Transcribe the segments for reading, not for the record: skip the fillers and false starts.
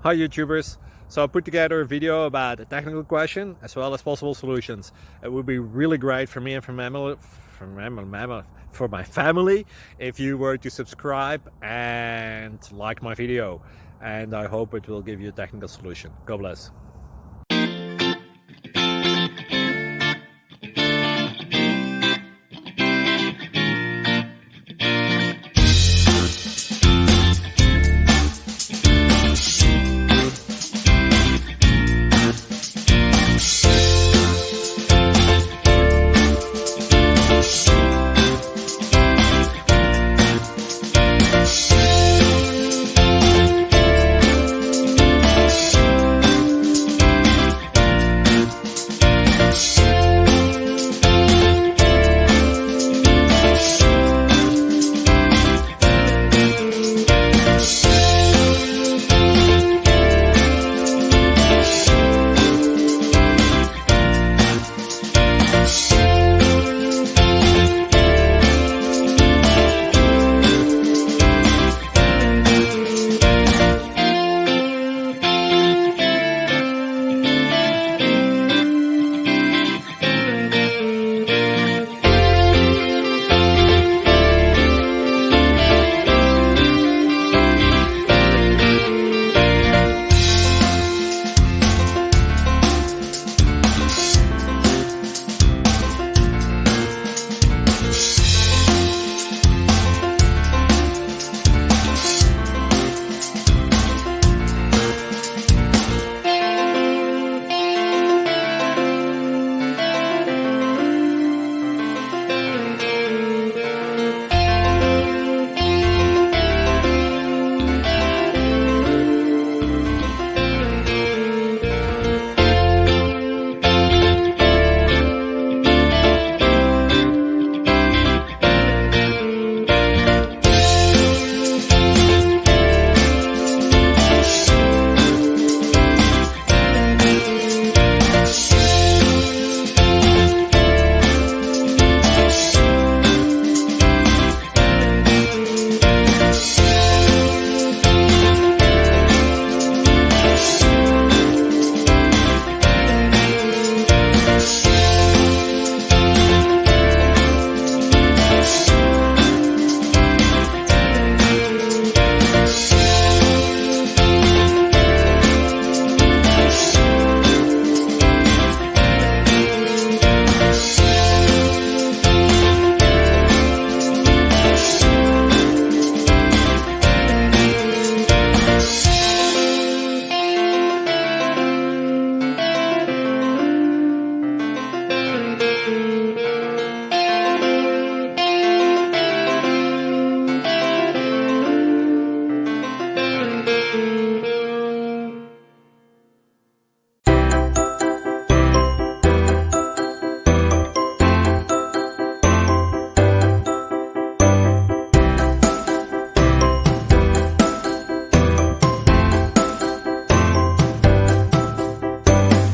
Hi YouTubers! So I put together a video about a technical question as well as possible solutions. It would be really great for me and for my family if you were to subscribe and like my video, and I hope it will give you a technical solution. God bless.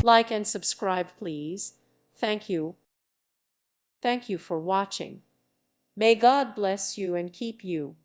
Like and subscribe, please. Thank you. Thank you for watching. May God bless you and keep you.